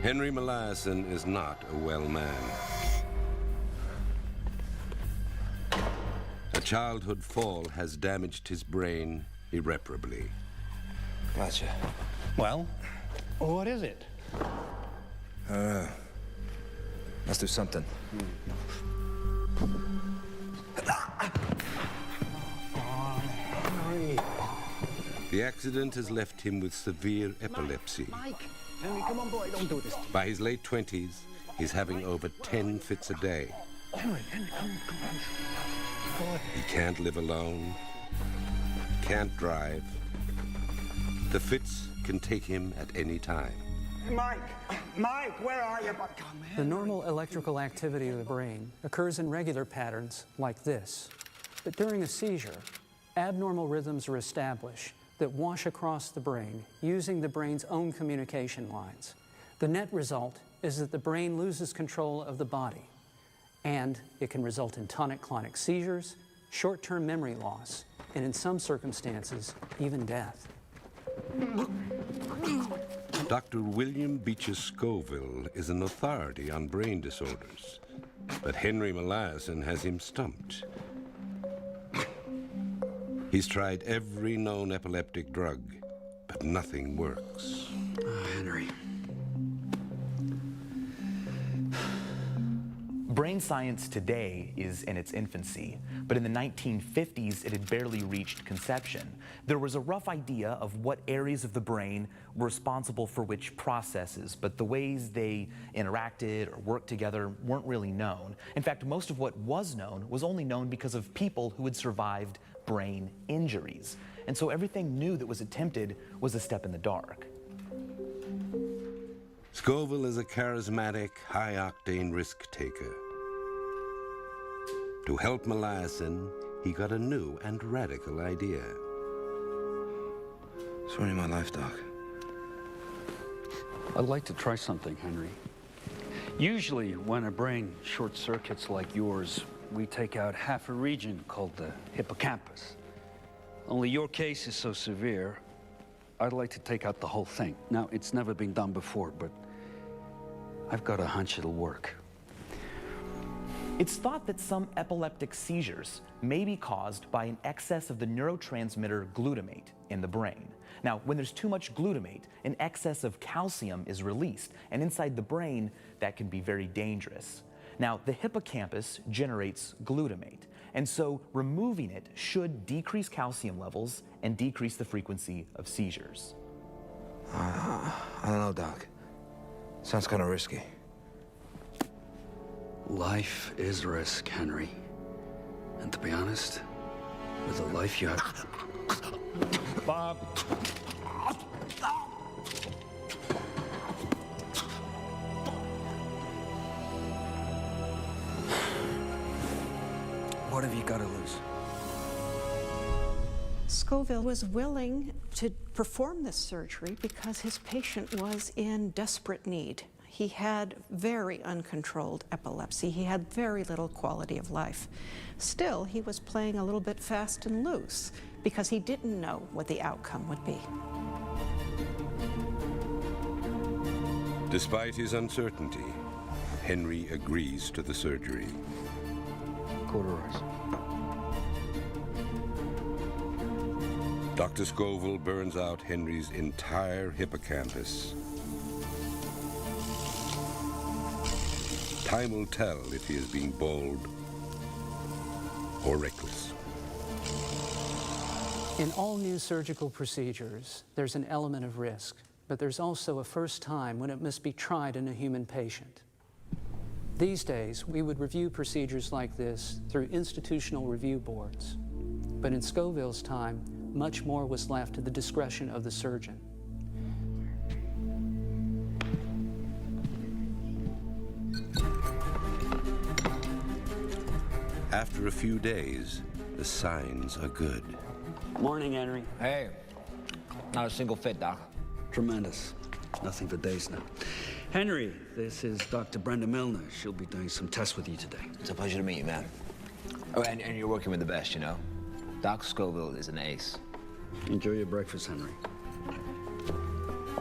Henry Molaison is not a well man. A childhood fall has damaged his brain irreparably. Gotcha. Well, what is it? Let's do something. The accident has left him with severe epilepsy. Mike! Henry, come on, boy, don't do this. By his late 20s, he's having over 10 fits a day. Henry, come on. He can't live alone, can't drive. The fits can take him at any time. Mike, where are you? The normal electrical activity of the brain occurs in regular patterns like this. But during a seizure, abnormal rhythms are established that wash across the brain using the brain's own communication lines. The net result is that the brain loses control of the body, and it can result in tonic-clonic seizures, short-term memory loss, and in some circumstances, even death. Dr. William Beecher Scoville is an authority on brain disorders, but Henry Molaison has him stumped. He's tried every known epileptic drug, but nothing works. Henry. Brain science today is in its infancy, but in the 1950s, it had barely reached conception. There was a rough idea of what areas of the brain were responsible for which processes, but the ways they interacted or worked together weren't really known. In fact, most of what was known was only known because of people who had survived brain injuries. And so everything new that was attempted was a step in the dark. Scoville is a charismatic, high-octane risk-taker. To help Molaison, he got a new and radical idea. It's ruining my life, Doc. I'd like to try something, Henry. Usually, when a brain short circuits like yours, we take out half a region called the hippocampus. Only your case is so severe, I'd like to take out the whole thing. Now, it's never been done before, but I've got a hunch it'll work. It's thought that some epileptic seizures may be caused by an excess of the neurotransmitter glutamate in the brain. Now, when there's too much glutamate, an excess of calcium is released, and inside the brain, that can be very dangerous. Now, the hippocampus generates glutamate, and so removing it should decrease calcium levels and decrease the frequency of seizures. I don't know, Doc. Sounds kind of risky. Life is risk, Henry. And to be honest, with the life you have... Bob. What have you got to lose? Scoville was willing to perform this surgery because his patient was in desperate need. He had very uncontrolled epilepsy. He had very little quality of life. Still, he was playing a little bit fast and loose because he didn't know what the outcome would be. Despite his uncertainty, Henry agrees to the surgery. Cauterize. Dr. Scoville burns out Henry's entire hippocampus. Time will tell if he is being bold or reckless. In all new surgical procedures, there's an element of risk, but there's also a first time when it must be tried in a human patient. These days, we would review procedures like this through institutional review boards. But in Scoville's time, much more was left to the discretion of the surgeon. After a few days, the signs are good. Morning, Henry. Hey, not a single fit, Doc. Tremendous. Nothing for days now. Henry, this is Dr. Brenda Milner. She'll be doing some tests with you today. It's a pleasure to meet you, man. Oh, and you're working with the best, you know? Doc Scoville is an ace. Enjoy your breakfast, Henry.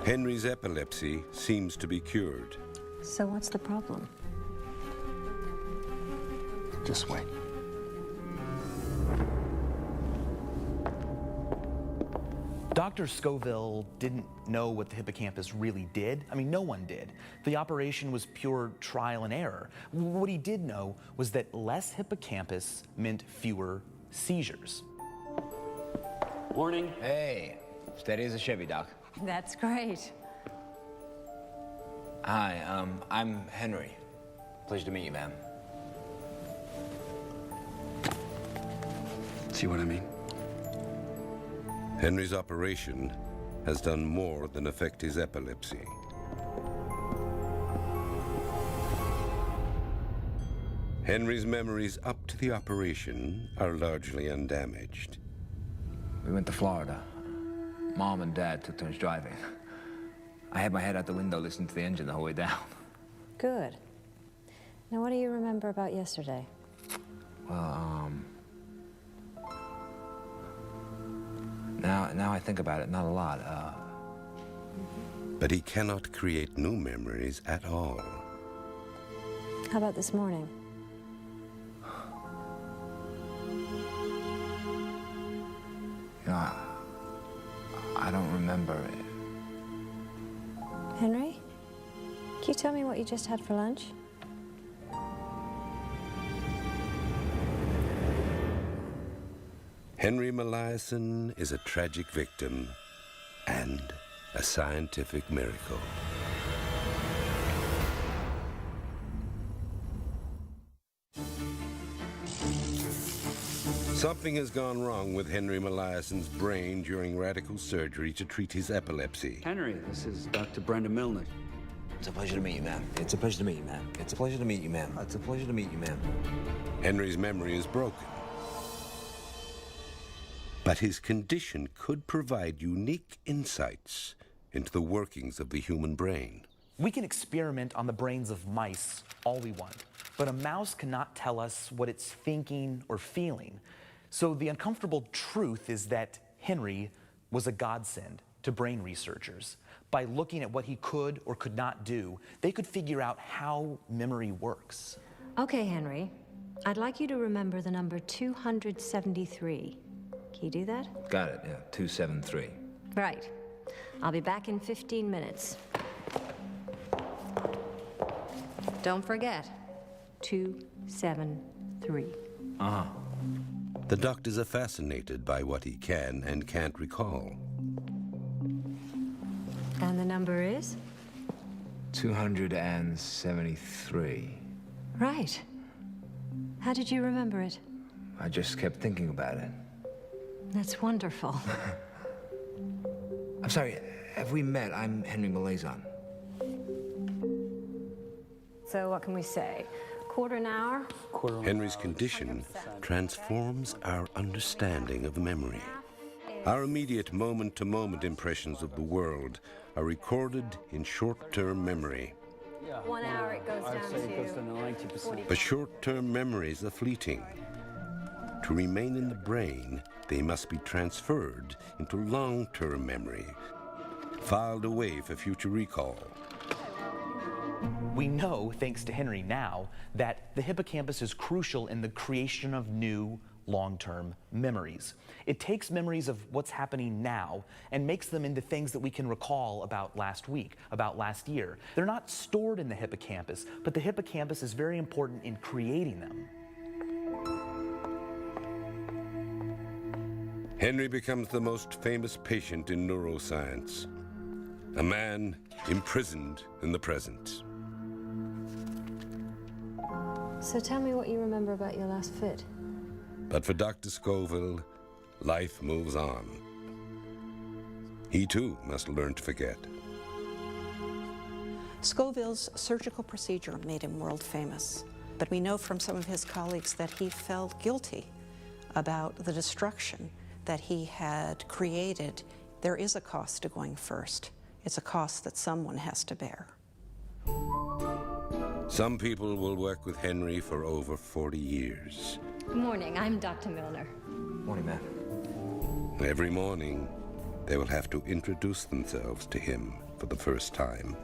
Henry's epilepsy seems to be cured. So what's the problem? Just wait. Dr. Scoville didn't know what the hippocampus really did. I mean, no one did. The operation was pure trial and error. What he did know was that less hippocampus meant fewer seizures. Warning. Hey, steady as a Chevy, Doc. That's great. Hi, I'm Henry. Pleasure to meet you, ma'am. See what I mean? Henry's operation has done more than affect his epilepsy. Henry's memories up to the operation are largely undamaged. We went to Florida. Mom and Dad took turns driving. I had my head out the window listening to the engine the whole way down. Good. Now, what do you remember about yesterday? Well, now I think about it, not a lot. But he cannot create new memories at all. How about this morning? You know, I don't remember it. Henry? Can you tell me what you just had for lunch? Henry Molaison is a tragic victim and a scientific miracle. Something has gone wrong with Henry Molaison's brain during radical surgery to treat his epilepsy. Henry, this is Dr. Brenda Milner. It's a pleasure to meet you, ma'am. It's a pleasure to meet you, ma'am. It's a pleasure to meet you, ma'am. It's a pleasure to meet you, ma'am. Henry's memory is broken. But his condition could provide unique insights into the workings of the human brain. We can experiment on the brains of mice all we want, but a mouse cannot tell us what it's thinking or feeling. So the uncomfortable truth is that Henry was a godsend to brain researchers. By looking at what he could or could not do, they could figure out how memory works. Okay, Henry. I'd like you to remember the number 273. Can you do that? Got it, yeah, 273. Right. I'll be back in 15 minutes. Don't forget, 273. Uh-huh. The doctors are fascinated by what he can and can't recall. And the number is? 273. Right. How did you remember it? I just kept thinking about it. That's wonderful. I'm sorry, have we met? I'm Henry Molaison. So what can we say? Quarter an hour? Henry's condition transforms our understanding of memory. Our immediate moment-to-moment impressions of the world are recorded in short-term memory. 1 hour it goes down to 90%. But short-term memories are fleeting. To remain in the brain, they must be transferred into long-term memory, filed away for future recall. We know, thanks to Henry now, that the hippocampus is crucial in the creation of new long-term memories. It takes memories of what's happening now and makes them into things that we can recall about last week, about last year. They're not stored in the hippocampus, but the hippocampus is very important in creating them. Henry becomes the most famous patient in neuroscience, a man imprisoned in the present. So tell me what you remember about your last fit. But for Dr. Scoville, life moves on. He too must learn to forget. Scoville's surgical procedure made him world famous, but we know from some of his colleagues that he felt guilty about the destruction that he had created. There is a cost to going first. It's a cost that someone has to bear. Some people will work with Henry for over 40 years. Good morning, I'm Dr. Milner. Morning, ma'am. Every morning, they will have to introduce themselves to him. for the first time.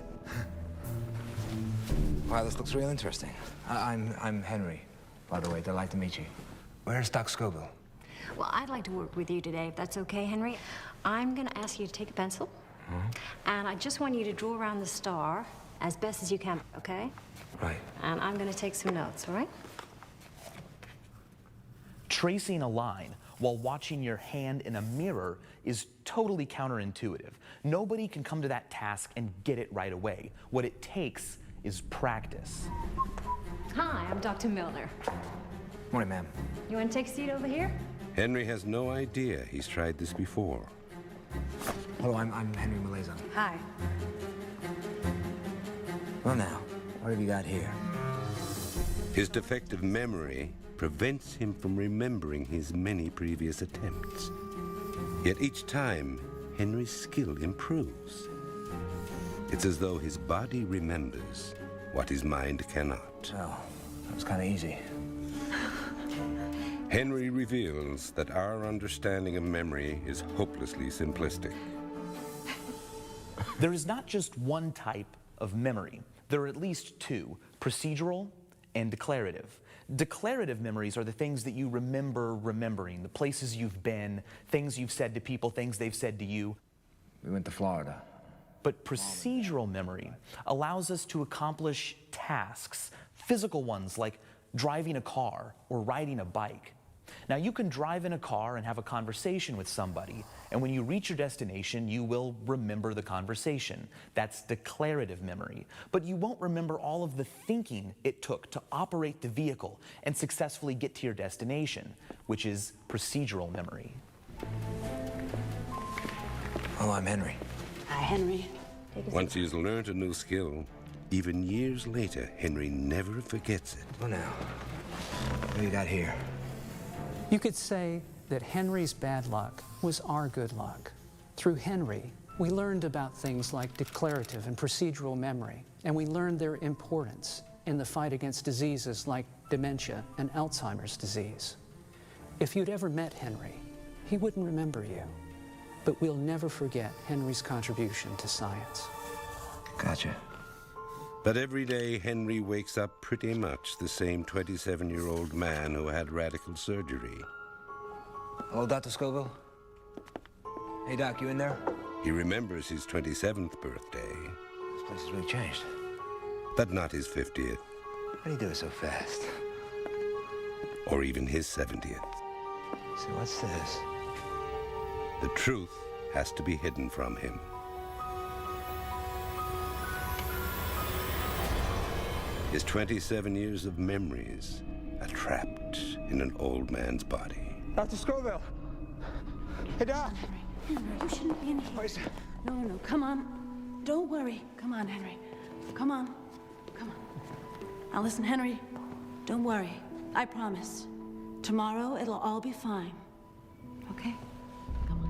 Wow, this looks real interesting. I'm Henry, by the way. Delighted to meet you. Where's Doc Scoville? Well, I'd like to work with you today, if that's okay, Henry. I'm going to ask you to take a pencil, and I just want you to draw around the star as best as you can, okay? Right. And I'm going to take some notes, all right? Tracing a line while watching your hand in a mirror is totally counterintuitive. Nobody can come to that task and get it right away. What it takes is practice. Hi, I'm Dr. Milner. Morning, ma'am. You want to take a seat over here? Henry has no idea he's tried this before. Hello, I'm Henry Molaison. Hi. Well, now, what have you got here? His defective memory prevents him from remembering his many previous attempts. Yet each time, Henry's skill improves. It's as though his body remembers what his mind cannot. Well, that was kind of easy. Henry reveals that our understanding of memory is hopelessly simplistic. There is not just one type of memory. There are at least two: procedural and declarative. Declarative memories are the things that you remember remembering, the places you've been, things you've said to people, things they've said to you. We went to Florida. But procedural memory allows us to accomplish tasks, physical ones like driving a car or riding a bike. Now, you can drive in a car and have a conversation with somebody, and when you reach your destination, you will remember the conversation. That's declarative memory. But you won't remember all of the thinking it took to operate the vehicle and successfully get to your destination, which is procedural memory. Hello, I'm Henry. Hi, Henry. Once he has learned a new skill, even years later, Henry never forgets it. Well, now, what do you got here? You could say that Henry's bad luck was our good luck. Through Henry, we learned about things like declarative and procedural memory, and we learned their importance in the fight against diseases like dementia and Alzheimer's disease. If you'd ever met Henry, he wouldn't remember you, but we'll never forget Henry's contribution to science. Gotcha. But every day, Henry wakes up pretty much the same 27-year-old man who had radical surgery. Hello, Dr. Scoville. Hey, Doc, you in there? He remembers his 27th birthday, This place has really changed. but not his 50th, How do you do it so fast? or even his 70th. So what's this? The truth has to be hidden from him. His 27 years of memories are trapped in an old man's body. Dr. Scoville! Hey, Doc! Henry, you shouldn't be in here. Wait. No, come on. Don't worry. Come on, Henry. Come on. Come on. Now listen, Henry, don't worry. I promise. Tomorrow it'll all be fine. Okay? Come on.